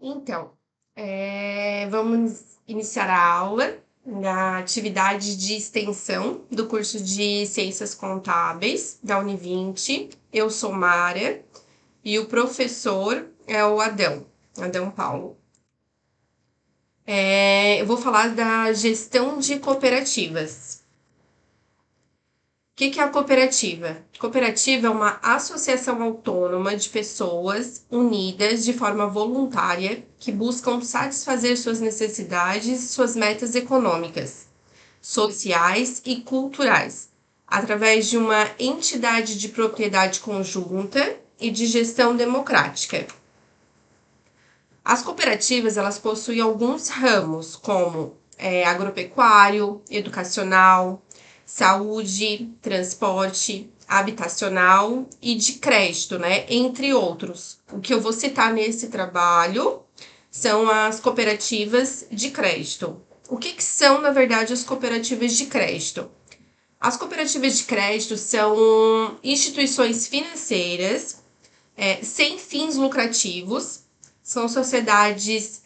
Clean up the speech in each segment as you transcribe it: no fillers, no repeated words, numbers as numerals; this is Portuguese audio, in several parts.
Então, vamos iniciar a aula na atividade de extensão do curso de Ciências Contábeis da Univinte. Eu sou Mara e o professor é o Adão Paulo. Eu vou falar da gestão de cooperativas. O que é a cooperativa? Cooperativa é uma associação autônoma de pessoas unidas de forma voluntária que buscam satisfazer suas necessidades e suas metas econômicas, sociais e culturais, através de uma entidade de propriedade conjunta e de gestão democrática. As cooperativas elas possuem alguns ramos, como agropecuário, educacional, saúde, transporte, habitacional e de crédito, né? Entre outros. O que eu vou citar nesse trabalho são as cooperativas de crédito. O que são, na verdade, as cooperativas de crédito? As cooperativas de crédito são instituições financeiras sem fins lucrativos, são sociedades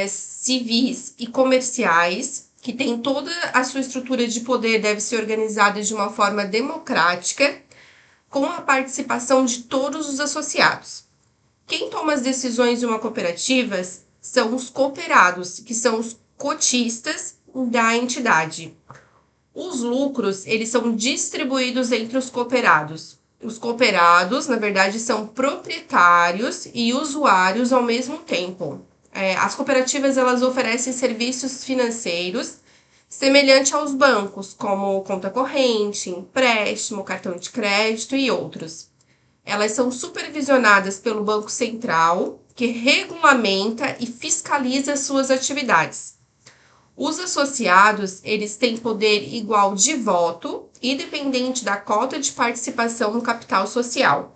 civis e comerciais que tem toda a sua estrutura de poder, deve ser organizada de uma forma democrática, com a participação de todos os associados. Quem toma as decisões de uma cooperativa são os cooperados, que são os cotistas da entidade. Os lucros, eles são distribuídos entre os cooperados. Os cooperados, na verdade, são proprietários e usuários ao mesmo tempo. As cooperativas elas oferecem serviços financeiros semelhantes aos bancos, como conta corrente, empréstimo, cartão de crédito e outros. Elas são supervisionadas pelo Banco Central, que regulamenta e fiscaliza suas atividades. Os associados, eles têm poder igual de voto, independente da cota de participação no capital social.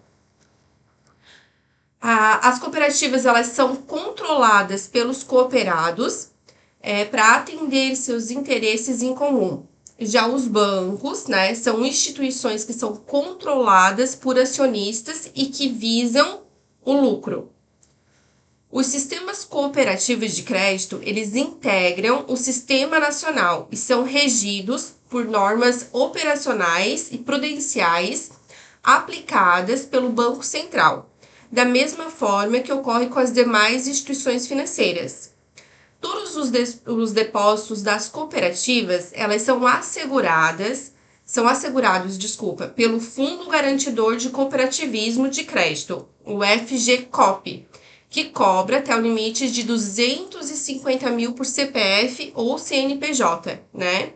As cooperativas elas são controladas pelos cooperados para atender seus interesses em comum. Já os bancos, né, são instituições que são controladas por acionistas e que visam o lucro. Os sistemas cooperativos de crédito, eles integram o sistema nacional e são regidos por normas operacionais e prudenciais aplicadas pelo Banco Central, da mesma forma que ocorre com as demais instituições financeiras. Todos os depósitos das cooperativas, elas são assegurados, pelo Fundo Garantidor de Cooperativismo de Crédito, o FGCOP, que cobra até o limite de 250 mil por CPF ou CNPJ, né?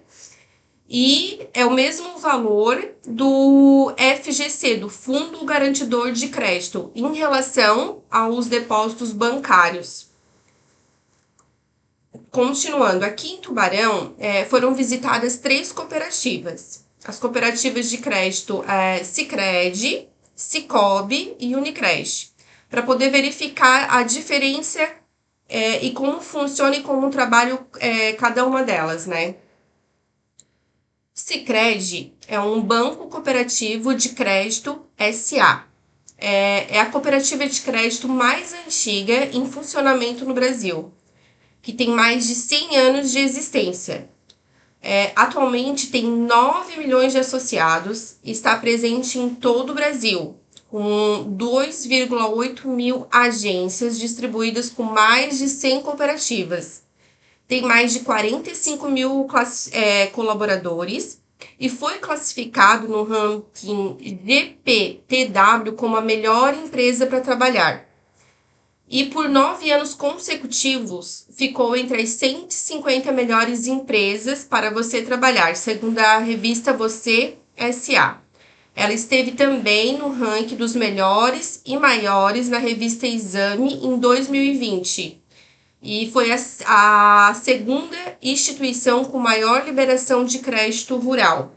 E é o mesmo valor do FGC, do Fundo Garantidor de Crédito, em relação aos depósitos bancários. Continuando, aqui em Tubarão, foram visitadas 3 cooperativas. As cooperativas de crédito Sicredi, Cicobi e Unicred, para poder verificar a diferença e como funciona e como trabalha cada uma delas, né? Sicredi é um banco cooperativo de crédito SA. É a cooperativa de crédito mais antiga em funcionamento no Brasil, que tem mais de 100 anos de existência. Atualmente tem 9 milhões de associados e está presente em todo o Brasil, com 2,8 mil agências distribuídas com mais de 100 cooperativas. Tem mais de 45 mil colaboradores e foi classificado no ranking GPTW como a melhor empresa para trabalhar. E por 9 anos consecutivos ficou entre as 150 melhores empresas para você trabalhar, segundo a revista Você SA. Ela esteve também no ranking dos melhores e maiores na revista Exame em 2020. E foi a segunda instituição com maior liberação de crédito rural.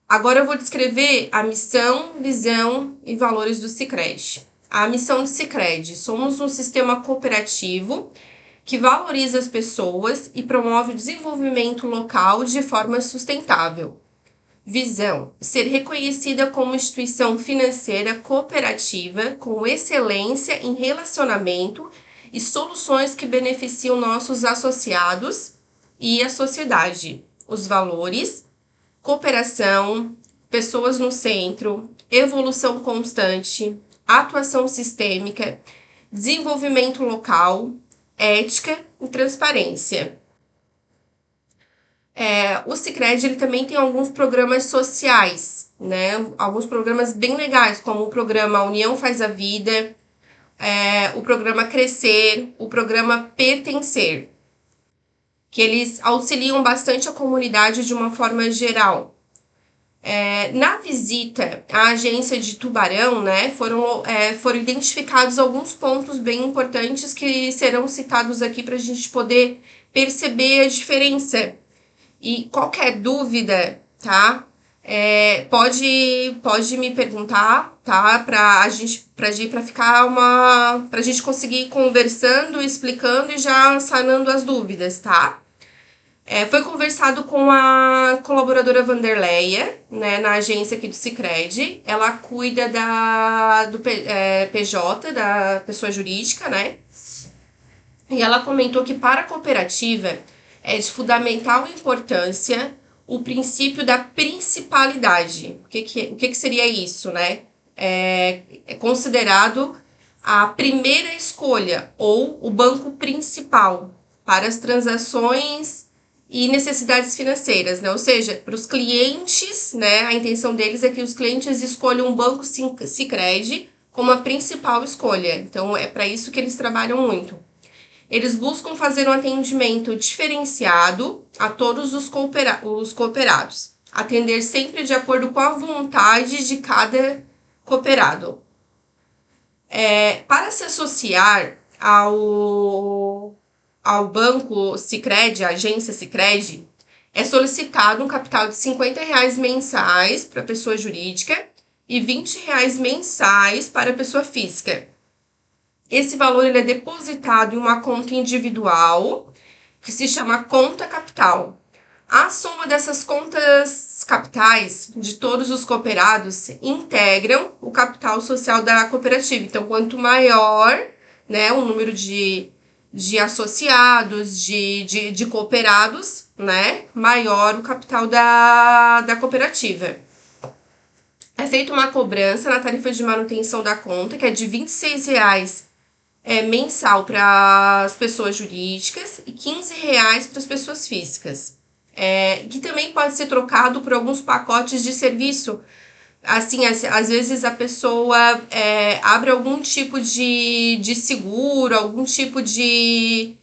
Agora eu vou descrever a missão, visão e valores do Sicredi. A missão do Sicredi: somos um sistema cooperativo que valoriza as pessoas e promove o desenvolvimento local de forma sustentável. Visão: ser reconhecida como instituição financeira cooperativa com excelência em relacionamento e soluções que beneficiam nossos associados e a sociedade. Os valores: cooperação, pessoas no centro, evolução constante, atuação sistêmica, desenvolvimento local, ética e transparência. O Sicredi ele também tem alguns programas sociais, né? Alguns programas bem legais, como o programa União Faz a Vida, o programa Crescer, o programa Pertencer, que eles auxiliam bastante a comunidade de uma forma geral. Na visita à agência de Tubarão, né, foram identificados alguns pontos bem importantes que serão citados aqui para a gente poder perceber a diferença. E qualquer dúvida, tá? Pode me perguntar, tá? Pra gente conseguir ir conversando, explicando e já sanando as dúvidas, tá? Foi conversado com a colaboradora Vanderleia, né, na agência aqui do Sicredi. Ela cuida do PJ, da pessoa jurídica, né? E ela comentou que para a cooperativa é de fundamental importância o princípio da principalidade. O que seria isso, né? É considerado a primeira escolha ou o banco principal para as transações e necessidades financeiras, né? Ou seja, para os clientes, né? A intenção deles é que os clientes escolham um banco Sicredi como a principal escolha. Então, é para isso que eles trabalham muito. Eles buscam fazer um atendimento diferenciado a todos os cooperados, atender sempre de acordo com a vontade de cada cooperado. Para se associar ao banco Sicredi, a agência Sicredi, é solicitado um capital de R$50 mensais para a pessoa jurídica e R$20 mensais para a pessoa física. Esse valor ele é depositado em uma conta individual, que se chama conta capital. A soma dessas contas capitais de todos os cooperados integram o capital social da cooperativa. Então, quanto maior, né, o número de associados, de cooperados, né, maior o capital da cooperativa. É feita uma cobrança na tarifa de manutenção da conta, que é de R$26 mensal para as pessoas jurídicas e R$15 para as pessoas físicas. Que também pode ser trocado por alguns pacotes de serviço. Assim, às vezes a pessoa abre algum tipo de seguro, algum tipo de...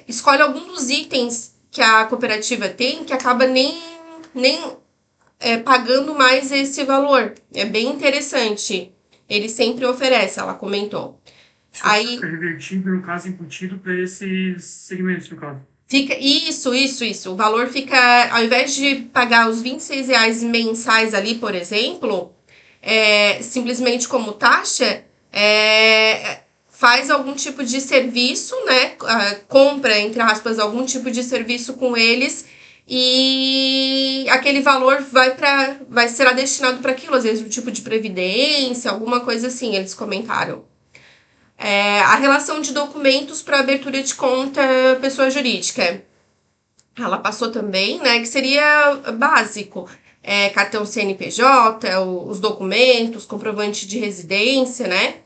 escolhe algum dos itens que a cooperativa tem, que acaba nem pagando mais esse valor. É bem interessante. Ele sempre oferece, ela comentou. Aí fica revertido, no caso, incutido para esses segmentos, no caso. Fica, isso. O valor fica, ao invés de pagar os R$26 mensais ali, por exemplo, simplesmente como taxa, faz algum tipo de serviço, né? Compra, entre aspas, algum tipo de serviço com eles e aquele valor será destinado para aquilo, às vezes um tipo de previdência, alguma coisa assim, eles comentaram. A relação de documentos para abertura de conta pessoa jurídica. Ela passou também, né, que seria básico. Cartão CNPJ, os documentos, comprovante de residência, né?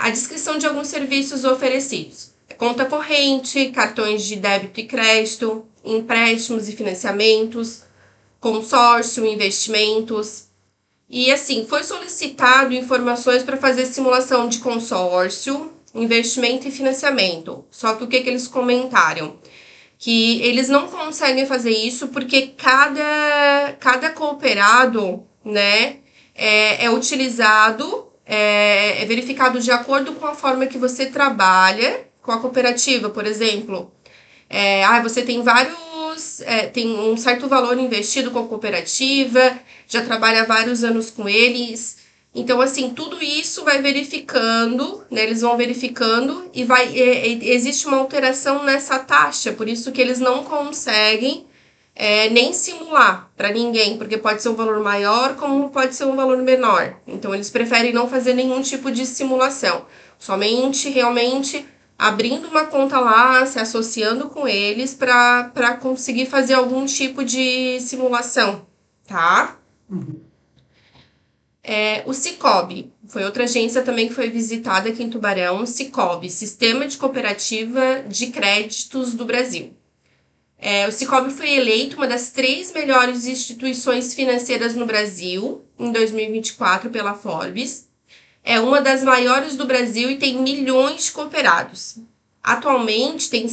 A descrição de alguns serviços oferecidos. Conta corrente, cartões de débito e crédito, empréstimos e financiamentos, consórcio, investimentos. E assim, foi solicitado informações para fazer simulação de consórcio, investimento e financiamento. Só que o que eles comentaram? Que eles não conseguem fazer isso porque cada cooperado, né, é utilizado, é verificado de acordo com a forma que você trabalha com a cooperativa, por exemplo. Você tem tem um certo valor investido com a cooperativa, já trabalha há vários anos com eles. Então, assim, tudo isso vai verificando, né? Eles vão verificando e existe uma alteração nessa taxa, por isso que eles não conseguem nem simular para ninguém, porque pode ser um valor maior como pode ser um valor menor. Então, eles preferem não fazer nenhum tipo de simulação. Somente, realmente, abrindo uma conta lá, se associando com eles para conseguir fazer algum tipo de simulação, tá? Uhum. O Sicob, foi outra agência também que foi visitada aqui em Tubarão. Sicob, Sistema de Cooperativa de Créditos do Brasil. O Sicob foi eleito uma das 3 melhores instituições financeiras no Brasil em 2024 pela Forbes. É uma das maiores do Brasil e tem milhões de cooperados. Atualmente tem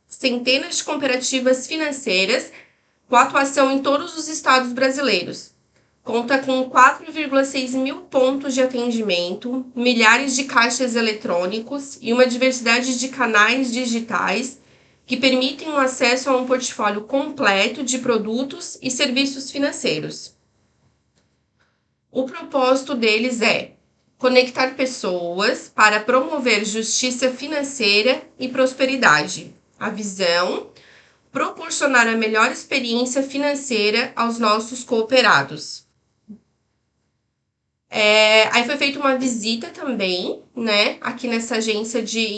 centenas de cooperativas financeiras com atuação em todos os estados brasileiros. Conta com 4,6 mil pontos de atendimento, milhares de caixas eletrônicos e uma diversidade de canais digitais que permitem o acesso a um portfólio completo de produtos e serviços financeiros. O propósito deles é conectar pessoas para promover justiça financeira e prosperidade. A visão: proporcionar a melhor experiência financeira aos nossos cooperados. Aí foi feita uma visita também, né, aqui em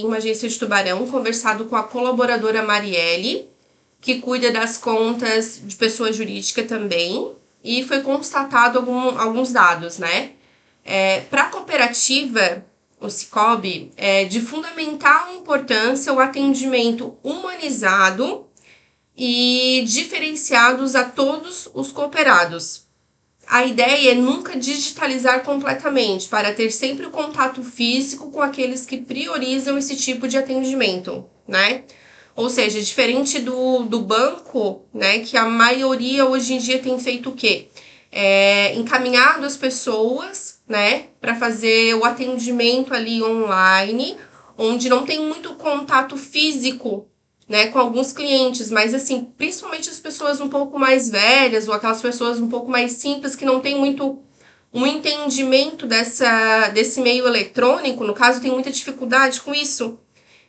uma agência de Tubarão, conversado com a colaboradora Marielle, que cuida das contas de pessoa jurídica também, e foi constatado alguns dados, né? Para a cooperativa, o Sicob, é de fundamental importância o atendimento humanizado e diferenciados a todos os cooperados. A ideia é nunca digitalizar completamente, para ter sempre o contato físico com aqueles que priorizam esse tipo de atendimento, né? Ou seja, diferente do banco, né, que a maioria hoje em dia tem feito o quê? Encaminhado as pessoas, né, para fazer o atendimento ali online, onde não tem muito contato físico, né, com alguns clientes, mas assim, principalmente as pessoas um pouco mais velhas ou aquelas pessoas um pouco mais simples que não tem muito um entendimento desse meio eletrônico, no caso, tem muita dificuldade com isso.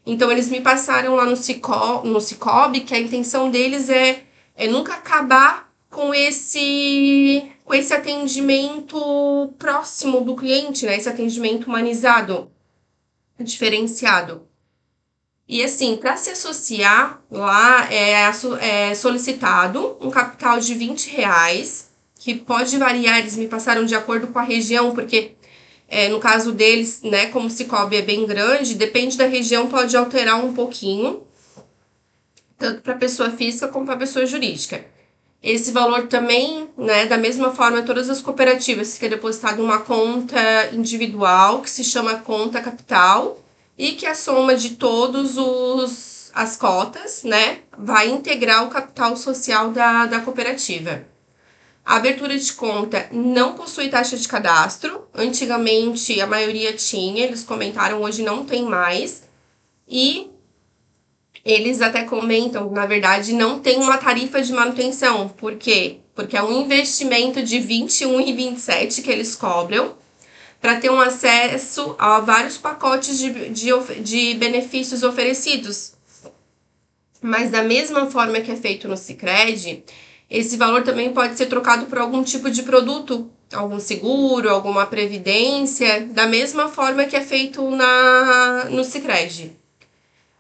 Então, eles me passaram lá no Sicob que a intenção deles é nunca acabar com esse atendimento próximo do cliente, né? Esse atendimento humanizado, diferenciado. E assim, para se associar lá é solicitado um capital de R$ 20, que pode variar, eles me passaram de acordo com a região, porque no caso deles, né, como o Cicobi é bem grande, depende da região, pode alterar um pouquinho, tanto para pessoa física como para pessoa jurídica. Esse valor também, né, da mesma forma, todas as cooperativas fica depositado em uma conta individual, que se chama conta capital, e que a soma de todos as cotas, né, vai integrar o capital social da cooperativa. A abertura de conta não possui taxa de cadastro. Antigamente a maioria tinha, eles comentaram, hoje não tem mais. E eles até comentam, na verdade, não tem uma tarifa de manutenção. Por quê? Porque é um investimento de 21 e 27 que eles cobram para ter um acesso a vários pacotes de benefícios oferecidos. Mas da mesma forma que é feito no Sicredi, esse valor também pode ser trocado por algum tipo de produto, algum seguro, alguma previdência, da mesma forma que é feito no Sicredi.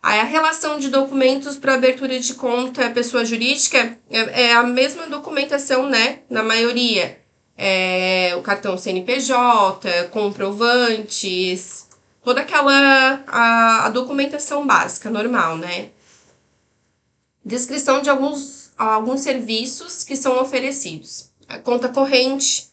Aí a relação de documentos para abertura de conta pessoa jurídica é a mesma documentação, né? Na maioria. O cartão CNPJ, comprovantes, toda aquela a documentação básica, normal, né? Descrição de alguns serviços que são oferecidos. A conta corrente,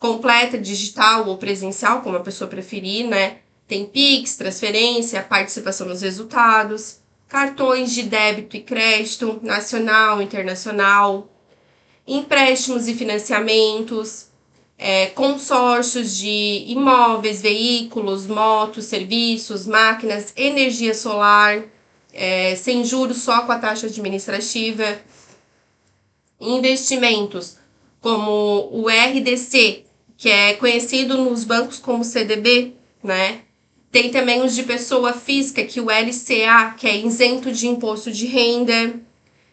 completa, digital ou presencial, como a pessoa preferir, né? Tem Pix, transferência, participação nos resultados, cartões de débito e crédito, nacional, internacional, empréstimos e financiamentos, consórcios de imóveis, veículos, motos, serviços, máquinas, energia solar, sem juros, só com a taxa administrativa, investimentos como o RDC, que é conhecido nos bancos como CDB, né? Tem também os de pessoa física, que o LCA, que é isento de imposto de renda.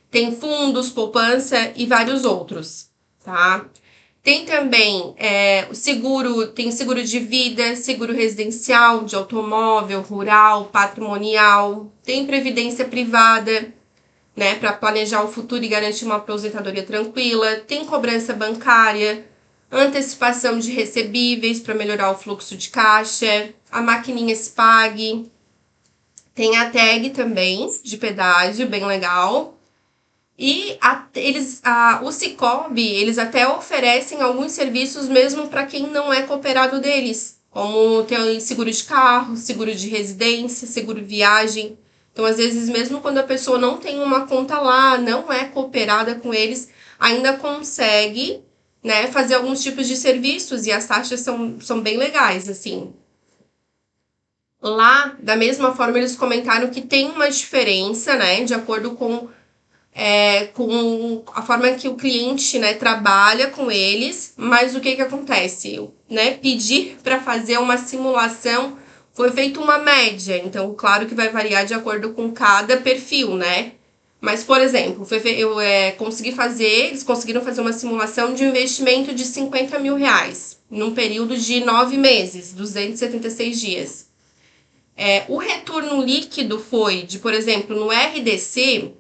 Tem fundos, poupança e vários outros, tá? Tem também o seguro, tem seguro de vida, seguro residencial, de automóvel, rural, patrimonial, tem previdência privada, né, para planejar o futuro e garantir uma aposentadoria tranquila, tem cobrança bancária, antecipação de recebíveis para melhorar o fluxo de caixa, a maquininha SPAG, tem a tag também de pedágio, bem legal. E o Sicoob, eles até oferecem alguns serviços mesmo para quem não é cooperado deles, como tem seguro de carro, seguro de residência, seguro viagem. Então, às vezes, mesmo quando a pessoa não tem uma conta lá, não é cooperada com eles, ainda consegue, né, fazer alguns tipos de serviços e as taxas são bem legais, assim. Lá, da mesma forma, eles comentaram que tem uma diferença, né, de acordo com a forma que o cliente, né, trabalha com eles, mas o que acontece? Né, pedir para fazer uma simulação foi feita uma média, então claro que vai variar de acordo com cada perfil, né? Mas, por exemplo, eles conseguiram fazer uma simulação de um investimento de 50 mil reais num período de 9 meses, 276 dias. O retorno líquido foi de, por exemplo, no RDC,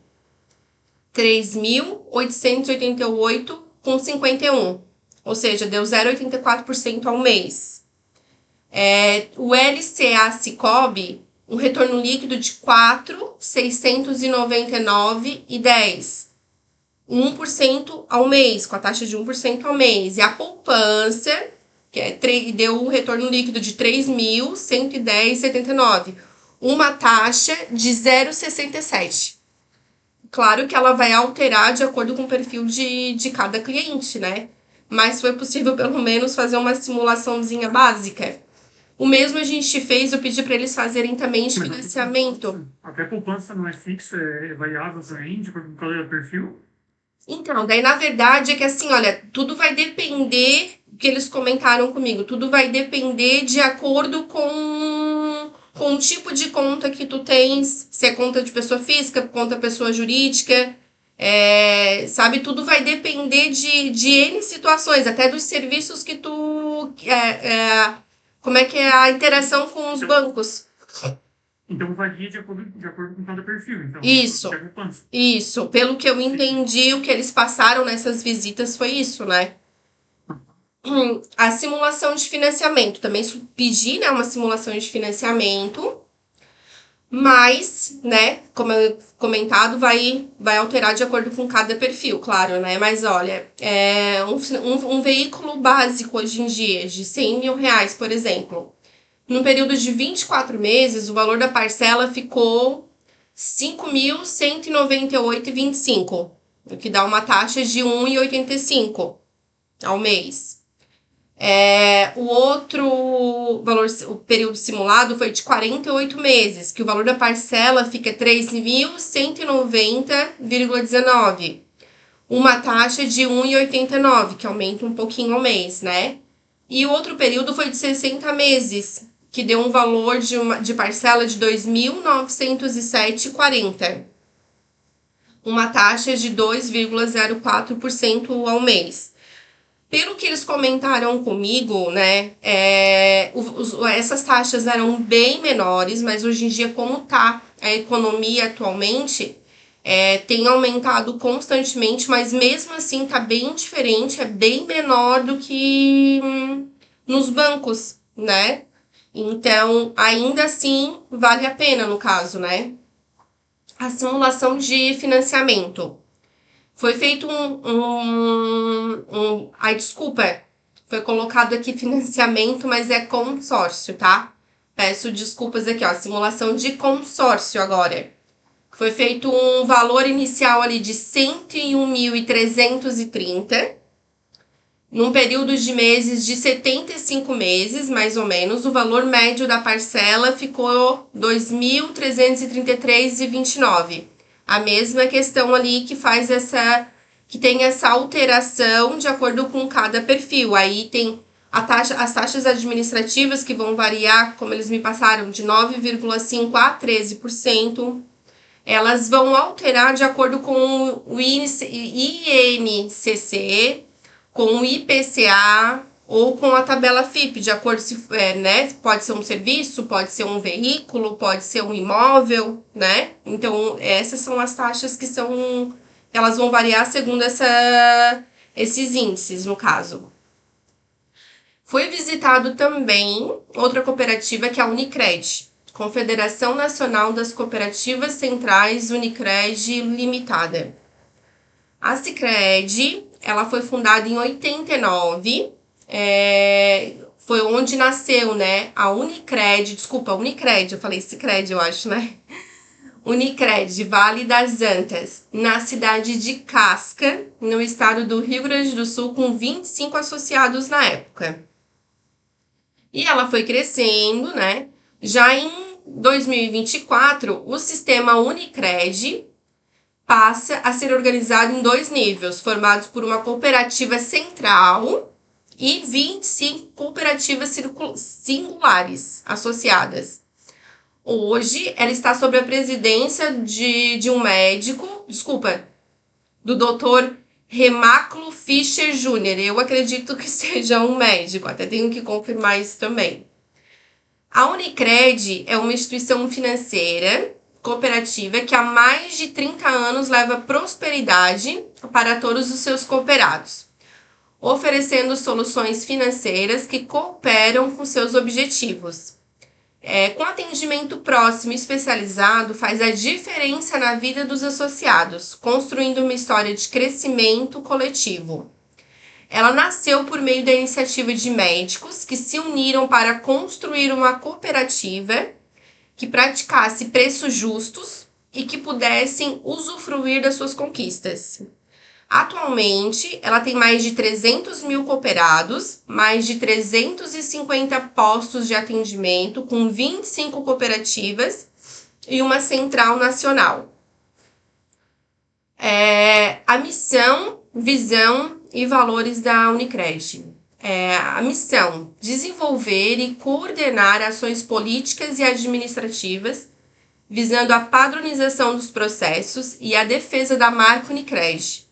3.888,51, ou seja, deu 0,84% ao mês. O LCA Sicoob, um retorno líquido de 4.699,10, 1% ao mês, com a taxa de 1% ao mês. E a poupança, deu um retorno líquido de 3.110,79, uma taxa de 0,67. Claro que ela vai alterar de acordo com o perfil de cada cliente, né? Mas foi possível, pelo menos, fazer uma simulaçãozinha básica. O mesmo a gente fez, eu pedi para eles fazerem também de financiamento. Até poupança não é fixa, é variável também, de acordo com qual é o perfil? Então, daí na verdade é que assim, olha, tudo vai depender, que eles comentaram comigo, tudo vai depender de acordo com o tipo de conta que tu tens, se é conta de pessoa física, conta pessoa jurídica, sabe? Tudo vai depender de N situações, até dos serviços que tu... como é que é a interação com os bancos. Então varia de acordo com cada perfil. Então, Isso. Isso. Pelo que eu entendi, o que eles passaram nessas visitas foi isso, né? A simulação de financiamento. Também pedi, né, uma simulação de financiamento. Mas, né, como eu comentado, vai alterar de acordo com cada perfil, claro, né? Mas olha, um veículo básico hoje em dia, de 100 mil reais, por exemplo, no período de 24 meses, o valor da parcela ficou 5.198,25, o que dá uma taxa de 1,85 ao mês. O outro valor, o período simulado foi de 48 meses, que o valor da parcela fica 3.190,19, uma taxa de 1,89, que aumenta um pouquinho ao mês, né? E o outro período foi de 60 meses, que deu um valor de parcela de 2.907,40, uma taxa de 2,04% ao mês. Pelo que eles comentaram comigo, né, essas taxas eram bem menores, mas hoje em dia, como tá a economia atualmente, tem aumentado constantemente, mas mesmo assim tá bem diferente, é bem menor do que nos bancos, né? Então, ainda assim, vale a pena no caso, né? A simulação de financiamento. Foi feito ai, desculpa, foi colocado aqui financiamento, mas é consórcio, tá? Peço desculpas aqui, ó, simulação de consórcio agora. Foi feito um valor inicial ali de 101.330, num período de meses de 75 meses, mais ou menos. O valor médio da parcela ficou 2.333,29. A mesma questão ali que faz que tem essa alteração de acordo com cada perfil. Aí tem as taxas administrativas que vão variar, como eles me passaram, de 9,5% a 13%. elas vão alterar de acordo com o INCC, com o IPCA ou com a tabela FIP, de acordo se né? Pode ser um serviço, pode ser um veículo, pode ser um imóvel, né? Então, essas são as taxas que elas vão variar segundo esses índices, no caso. Foi visitado também outra cooperativa, que é a Unicred, Confederação Nacional das Cooperativas Centrais Unicred Limitada. A Sicredi, ela foi fundada em 89, foi onde nasceu, né, a Unicred, eu falei Sicredi, eu acho, né? Unicred, Vale das Antas, na cidade de Casca, no estado do Rio Grande do Sul, com 25 associados na época. E ela foi crescendo, né? Já em 2024, o sistema Unicred passa a ser organizado em 2 níveis, formados por uma cooperativa central e 25 cooperativas singulares associadas. Hoje, ela está sob a presidência de um médico, do Dr. Remáculo Fischer Júnior. Eu acredito que seja um médico, até tenho que confirmar isso também. A Unicred é uma instituição financeira cooperativa que há mais de 30 anos leva prosperidade para todos os seus cooperados, oferecendo soluções financeiras que cooperam com seus objetivos. Com atendimento próximo e especializado, faz a diferença na vida dos associados, construindo uma história de crescimento coletivo. Ela nasceu por meio da iniciativa de médicos que se uniram para construir uma cooperativa que praticasse preços justos e que pudessem usufruir das suas conquistas. Atualmente, ela tem mais de 300 mil cooperados, mais de 350 postos de atendimento, com 25 cooperativas e uma central nacional. A missão, visão e valores da Unicred. A missão: desenvolver e coordenar ações políticas e administrativas, visando a padronização dos processos e a defesa da marca Unicred,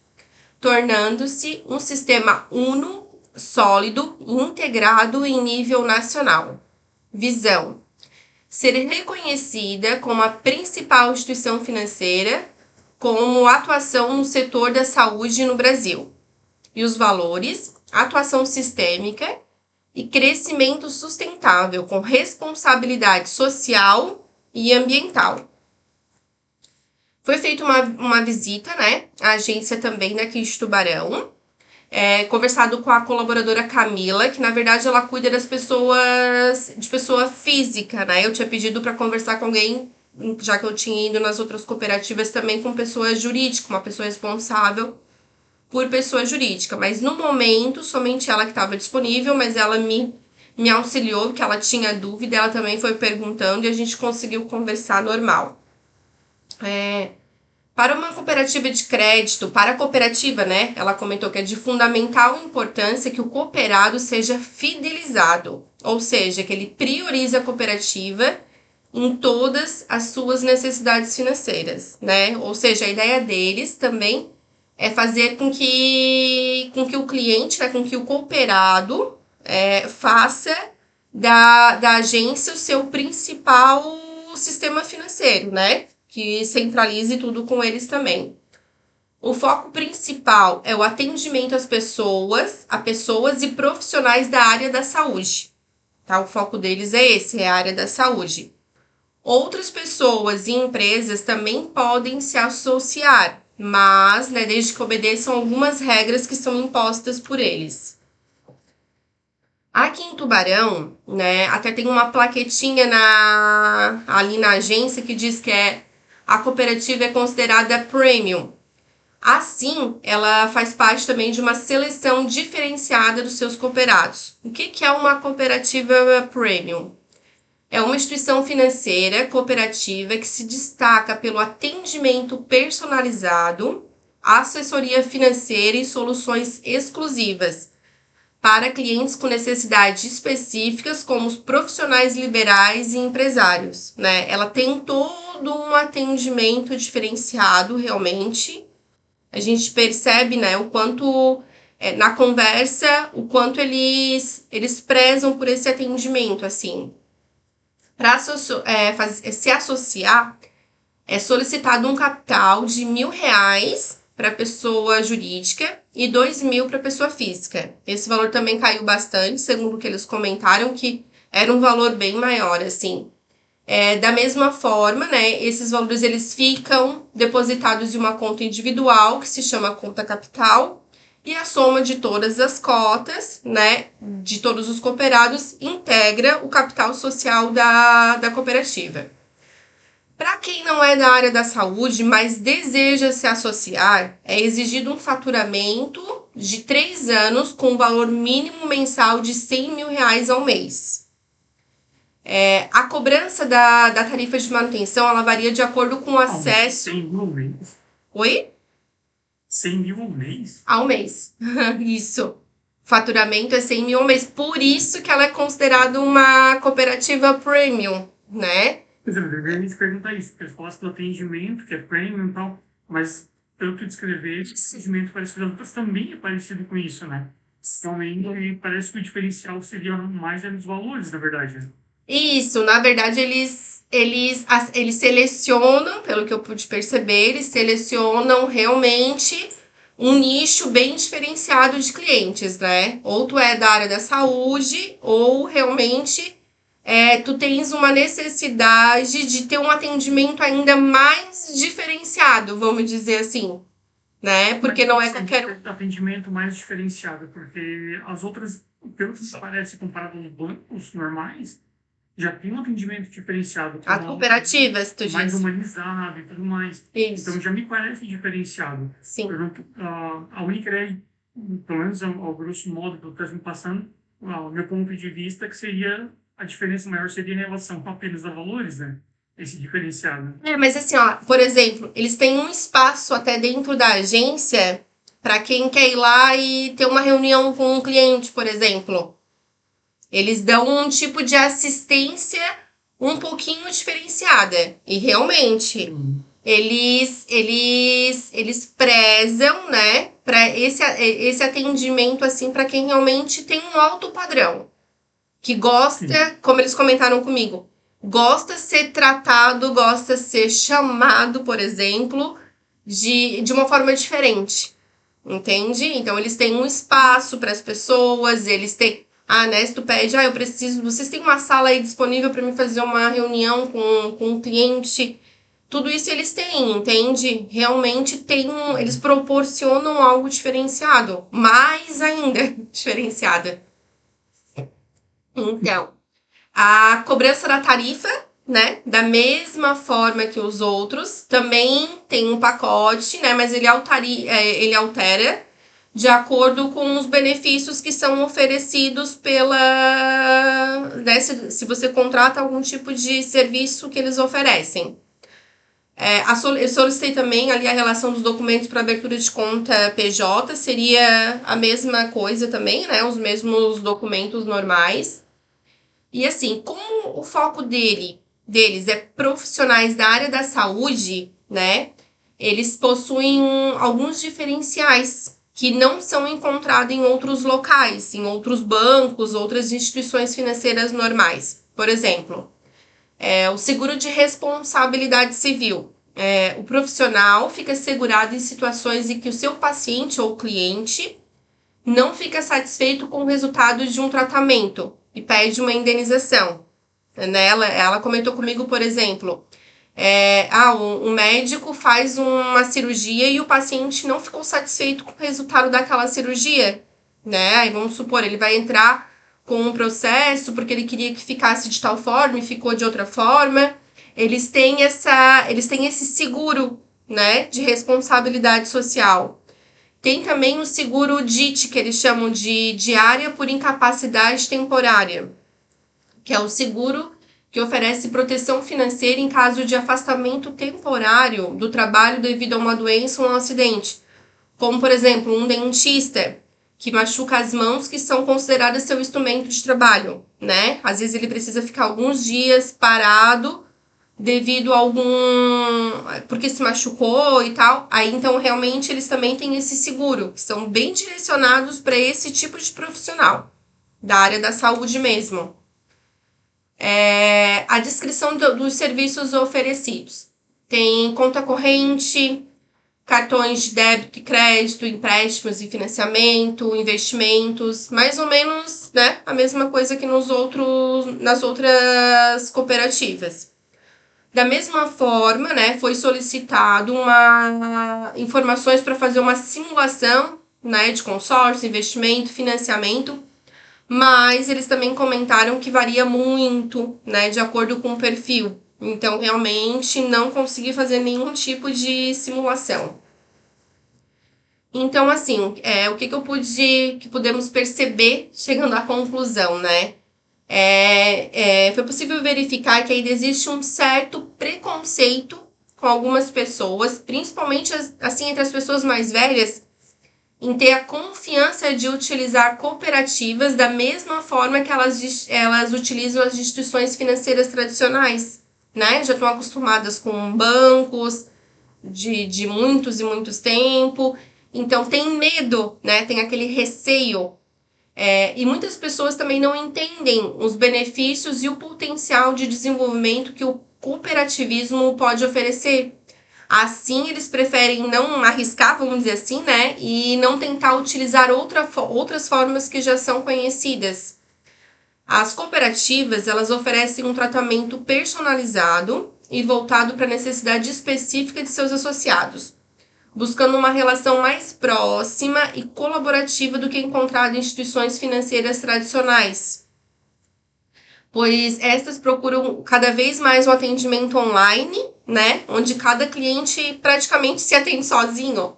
tornando-se um sistema uno, sólido e integrado em nível nacional. Visão: ser reconhecida como a principal instituição financeira com atuação no setor da saúde no Brasil. E os valores: atuação sistêmica e crescimento sustentável com responsabilidade social e ambiental. Foi feita uma visita, né, à agência também daqui de Tubarão, conversado com a colaboradora Camila, que na verdade ela cuida das pessoas, de pessoa física, né? Eu tinha pedido para conversar com alguém, já que eu tinha ido nas outras cooperativas também, com pessoa jurídica, uma pessoa responsável por pessoa jurídica, mas no momento somente ela que estava disponível, mas ela me auxiliou, porque ela tinha dúvida, ela também foi perguntando e a gente conseguiu conversar normal. Para uma cooperativa de crédito, para a cooperativa, né, ela comentou que é de fundamental importância que o cooperado seja fidelizado, ou seja, que ele priorize a cooperativa em todas as suas necessidades financeiras, né? Ou seja, a ideia deles também é fazer com que o cliente, né, com que o cooperado faça da agência o seu principal sistema financeiro, né? Que centralize tudo com eles também. O foco principal é o atendimento a pessoas e profissionais da área da saúde. Tá? O foco deles é esse, é a área da saúde. Outras pessoas e empresas também podem se associar, mas, né, desde que obedeçam algumas regras que são impostas por eles. Aqui em Tubarão, né, até tem uma plaquetinha ali na agência que diz que a cooperativa é considerada premium. Assim, ela faz parte também de uma seleção diferenciada dos seus cooperados. O que é uma cooperativa premium? É uma instituição financeira cooperativa que se destaca pelo atendimento personalizado, assessoria financeira e soluções exclusivas para clientes com necessidades específicas, como os profissionais liberais e empresários, né? Ela tem todo todo um atendimento diferenciado, realmente. A gente percebe, né, o quanto, na conversa, o quanto eles prezam por esse atendimento, assim. Para se associar, é solicitado um capital de R$ 1.000 para pessoa jurídica e 2.000 para pessoa física. Esse valor também caiu bastante, segundo o que eles comentaram, que era um valor bem maior, assim. Da mesma forma, né, esses valores eles ficam depositados em uma conta individual, que se chama conta capital, e a soma de todas as cotas, né, de todos os cooperados, integra o capital social da cooperativa. Para quem não é da área da saúde, mas deseja se associar, é exigido um faturamento de 3 anos com um valor mínimo mensal de R$ 100.000 ao mês. A cobrança da tarifa de manutenção, ela varia de acordo com o acesso... 100 mil ao mês? Oi? 100 mil ao mês? Ao mês. Isso. Faturamento é 100.000 ao mês. Por isso que ela é considerada uma cooperativa premium, né? Pois é, eu ia te perguntar isso, porque eu gosto do atendimento, que é premium e tal, mas pelo que descrever, esse atendimento parece que as outras também é parecido com isso, né? Realmente, parece que o diferencial seria mais nos valores, na verdade, né? Isso, na verdade, eles selecionam, pelo que eu pude perceber, eles selecionam realmente um nicho bem diferenciado de clientes, né? Ou tu é da área da saúde, ou realmente tu tens uma necessidade de ter um atendimento ainda mais diferenciado, vamos dizer assim, né? Porque não é qualquer um. Atendimento mais diferenciado, porque as outras, pelo que parece, comparado aos bancos normais, já tem um atendimento diferenciado. As cooperativas, tu mais diz. humanizado e tudo mais. Isso. Então já me parece diferenciado. Sim. Por exemplo, a Unicred, pelo menos ao grosso modo do que está me passando, o meu ponto de vista que seria a diferença maior seria em relação apenas a valores, né? Esse diferenciado. Mas assim, ó, por exemplo, eles têm um espaço até dentro da agência para quem quer ir lá e ter uma reunião com um cliente, por exemplo. Eles dão um tipo de assistência um pouquinho diferenciada. E realmente, eles prezam, né, para esse atendimento assim para quem realmente tem um alto padrão, que gosta, como eles comentaram comigo, gosta de ser tratado, gosta de ser chamado, por exemplo, de uma forma diferente, entende? Então eles têm um espaço para as pessoas, eles têm, né, se tu pede, eu preciso, vocês têm uma sala aí disponível para me fazer uma reunião com um cliente. Tudo isso eles têm, entende? Realmente eles proporcionam algo diferenciado, mais ainda diferenciado. Então, a cobrança da tarifa, né, da mesma forma que os outros, também tem um pacote, né, mas ele altera de acordo com os benefícios que são oferecidos né, se você contrata algum tipo de serviço que eles oferecem. Eu solicitei também ali a relação dos documentos para abertura de conta PJ, seria a mesma coisa também, né, os mesmos documentos normais. E assim, como o foco deles é profissionais da área da saúde, né? Eles possuem alguns diferenciais que não são encontrados em outros locais, em outros bancos, outras instituições financeiras normais. Por exemplo, o seguro de responsabilidade civil. O profissional fica segurado em situações em que o seu paciente ou cliente não fica satisfeito com o resultado de um tratamento e pede uma indenização. Ela comentou comigo, por exemplo, um médico faz uma cirurgia e o paciente não ficou satisfeito com o resultado daquela cirurgia, né? Aí vamos supor, ele vai entrar com um processo porque ele queria que ficasse de tal forma e ficou de outra forma. Eles têm esse seguro, né, de responsabilidade social. Tem também o seguro DIT, que eles chamam de diária por incapacidade temporária, que é o seguro que oferece proteção financeira em caso de afastamento temporário do trabalho devido a uma doença ou um acidente. Como, por exemplo, um dentista que machuca as mãos que são consideradas seu instrumento de trabalho, né? Às vezes ele precisa ficar alguns dias parado devido a algum... porque se machucou e tal. Aí, então, realmente, eles também têm esse seguro, que são bem direcionados para esse tipo de profissional, da área da saúde mesmo. A descrição dos serviços oferecidos. Tem conta corrente, cartões de débito e crédito, empréstimos e financiamento, investimentos, mais ou menos, né, a mesma coisa que nas outras cooperativas. Da mesma forma, né, foi solicitado informações para fazer uma simulação, né, de consórcio, investimento, financiamento, mas eles também comentaram que varia muito, né, de acordo com o perfil. Então, realmente, não consegui fazer nenhum tipo de simulação. Então, assim, o que pudemos perceber chegando à conclusão, né? Foi possível verificar que ainda existe um certo preconceito com algumas pessoas, principalmente assim entre as pessoas mais velhas, em ter a confiança de utilizar cooperativas da mesma forma que elas utilizam as instituições financeiras tradicionais, né? Já estão acostumadas com bancos de muitos e muitos tempos, então tem medo, né? Tem aquele receio. E muitas pessoas também não entendem os benefícios e o potencial de desenvolvimento que o cooperativismo pode oferecer. Assim, eles preferem não arriscar, vamos dizer assim, né? E não tentar utilizar outras formas que já são conhecidas. As cooperativas, elas oferecem um tratamento personalizado e voltado para a necessidade específica de seus associados, buscando uma relação mais próxima e colaborativa do que encontrado em instituições financeiras tradicionais, pois estas procuram cada vez mais o atendimento online, né, onde cada cliente praticamente se atende sozinho,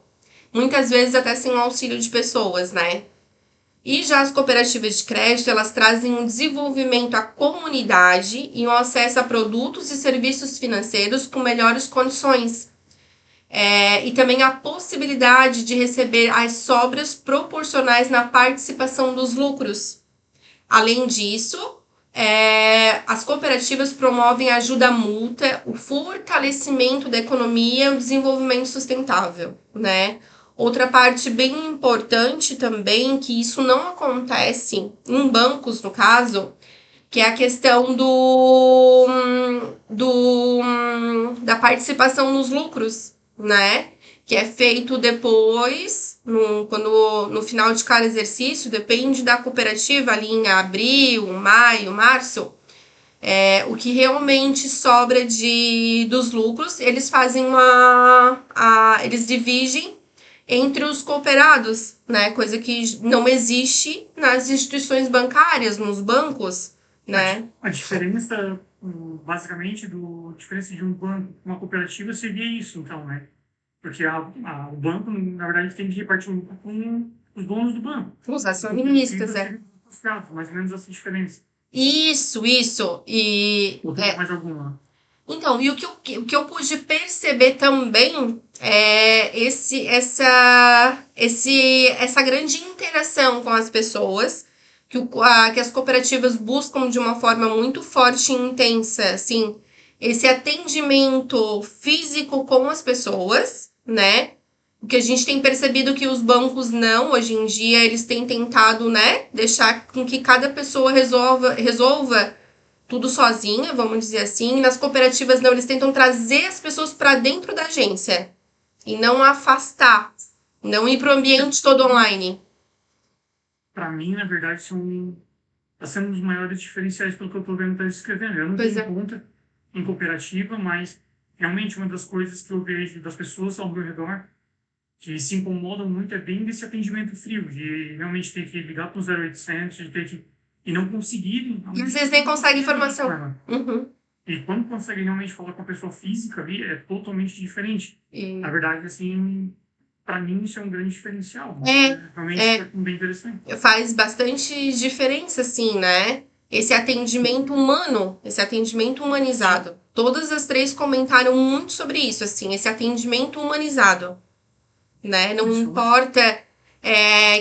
muitas vezes até sem o auxílio de pessoas, né? E já as cooperativas de crédito, elas trazem um desenvolvimento à comunidade e um acesso a produtos e serviços financeiros com melhores condições. E também a possibilidade de receber as sobras proporcionais na participação dos lucros. Além disso, as cooperativas promovem a ajuda mútua, o fortalecimento da economia e o desenvolvimento sustentável, né? Outra parte bem importante também, que isso não acontece em bancos, no caso, que é a questão da participação nos lucros, né? Que é feito depois, no final de cada exercício, depende da cooperativa, ali em abril, maio, março, o que realmente sobra dos lucros, eles fazem eles dividem entre os cooperados, né? Coisa que não existe nas instituições bancárias, nos bancos, né? A diferença, basicamente, diferença de um banco com uma cooperativa seria isso, então, né? Porque o banco, na verdade, tem que repartir o lucro com os donos do banco. Os acionistas, Mais ou menos essa diferença. Isso. Ou tem mais alguma? Então, e o que eu pude perceber também é essa grande interação com as pessoas que as cooperativas buscam de uma forma muito forte e intensa, assim, esse atendimento físico com as pessoas, né? O que a gente tem percebido que os bancos não, hoje em dia, eles têm tentado, né, deixar com que cada pessoa resolva tudo sozinha, vamos dizer assim. Nas cooperativas, não, eles tentam trazer as pessoas para dentro da agência e não afastar, não ir para o ambiente todo online. Para mim, na verdade, está sendo um dos maiores diferenciais pelo que eu estou vendo está escrevendo. Eu não tenho conta em cooperativa, mas realmente uma das coisas que eu vejo das pessoas ao meu redor que se incomodam muito é bem desse atendimento frio, de realmente ter que ligar para o 0800, de ter que e não conseguirem. E às vezes nem consegue informação. Uhum. E quando consegue realmente falar com a pessoa física ali, é totalmente diferente. Na verdade, assim, para mim isso é um grande diferencial. Realmente é bem interessante. Faz bastante diferença, assim, né? Esse atendimento humano, esse atendimento humanizado. Todas as três comentaram muito sobre isso, assim, esse atendimento humanizado, né? Não importa,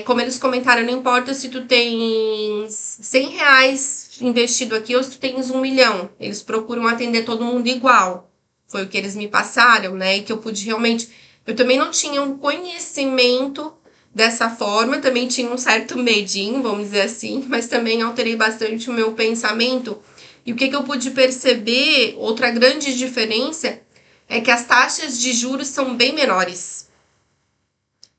como eles comentaram, não importa se tu tens R$100 investido aqui ou se tu tens 1 milhão. Eles procuram atender todo mundo igual. Foi o que eles me passaram, né? E que eu pude realmente... Eu também não tinha um conhecimento dessa forma, também tinha um certo medinho, vamos dizer assim, mas também alterei bastante o meu pensamento. E o que eu pude perceber, outra grande diferença, é que as taxas de juros são bem menores.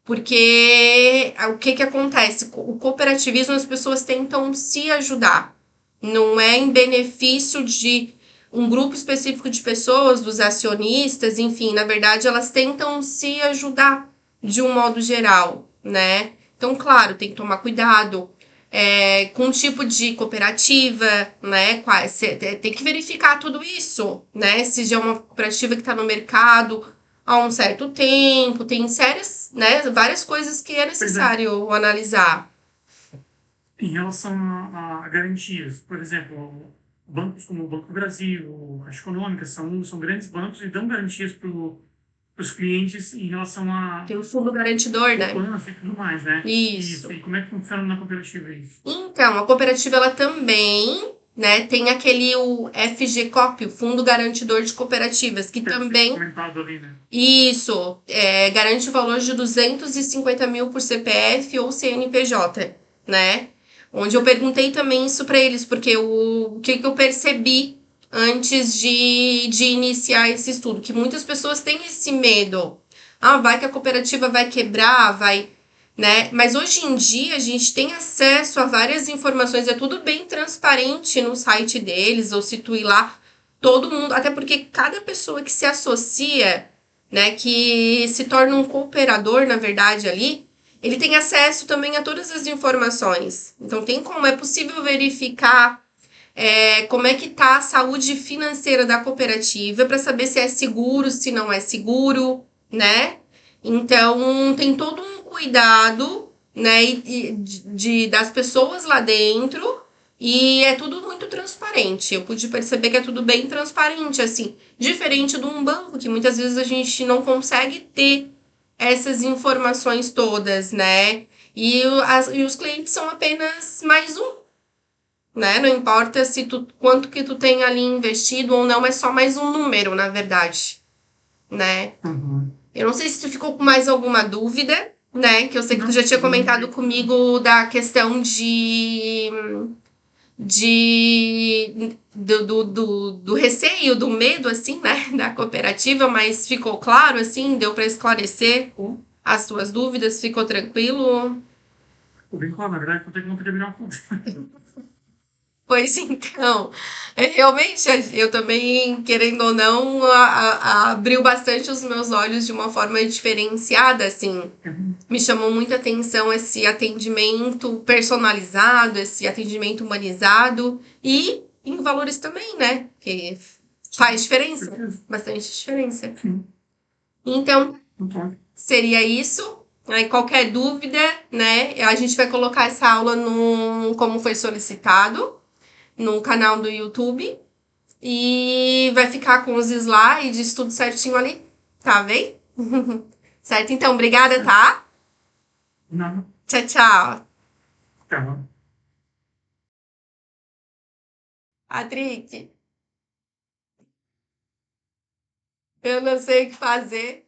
Porque o que acontece? O cooperativismo, as pessoas tentam se ajudar. Não é em benefício de um grupo específico de pessoas, dos acionistas, enfim, na verdade, elas tentam se ajudar de um modo geral, né? Então, claro, tem que tomar cuidado com o tipo de cooperativa, né? Tem que verificar tudo isso, né? Se já é uma cooperativa que está no mercado há um certo tempo, tem sérias, né? Várias coisas que é necessário analisar. Em relação a garantias, por exemplo, bancos como o Banco do Brasil, a Caixa Econômica, são grandes bancos e dão garantias para os clientes em relação a Tem o fundo garantidor, né? poupança e tudo mais, né? Isso. E como é que funciona na cooperativa isso? Então, a cooperativa ela também, né, tem o FGCOP, o Fundo Garantidor de Cooperativas, que também Comentado ali, né? isso garante o valor de 250 mil por CPF ou CNPJ, né? Onde eu perguntei também isso para eles, porque o que eu percebi antes de iniciar esse estudo, que muitas pessoas têm esse medo. Ah, vai que a cooperativa vai quebrar, vai, né? Mas hoje em dia a gente tem acesso a várias informações, é tudo bem transparente no site deles, ou se tu ir lá, todo mundo, até porque cada pessoa que se associa, né, que se torna um cooperador, na verdade, ali, ele tem acesso também a todas as informações. Então, é possível verificar como é que tá a saúde financeira da cooperativa para saber se é seguro, se não é seguro, né? Então, tem todo um cuidado, né, das pessoas lá dentro e é tudo muito transparente. Eu pude perceber que é tudo bem transparente, assim, diferente de um banco, que muitas vezes a gente não consegue ter essas informações todas, né? E os clientes são apenas mais um, né? Não importa quanto que tu tem ali investido ou não, é só mais um número, na verdade, né? Uhum. Eu não sei se tu ficou com mais alguma dúvida, né? Que eu sei que tu já tinha comentado comigo da questão do receio, do medo, assim, né? Da cooperativa, mas ficou claro, assim, deu para esclarecer as tuas dúvidas, ficou tranquilo? Ficou bem claro, na verdade, quanto é que não podia virar uma conta. Pois então, realmente eu também, querendo ou não, abriu bastante os meus olhos de uma forma diferenciada, assim. Me chamou muita atenção esse atendimento personalizado, esse atendimento humanizado e em valores também, né? Que faz diferença, bastante diferença. Então, seria isso. Aí, qualquer dúvida, né? A gente vai colocar essa aula como foi solicitado no canal do YouTube e vai ficar com os slides, tudo certinho ali, tá bem? Certo? Então, obrigada, tá? Não. Tchau, tchau. Tá. Patrick, eu não sei o que fazer.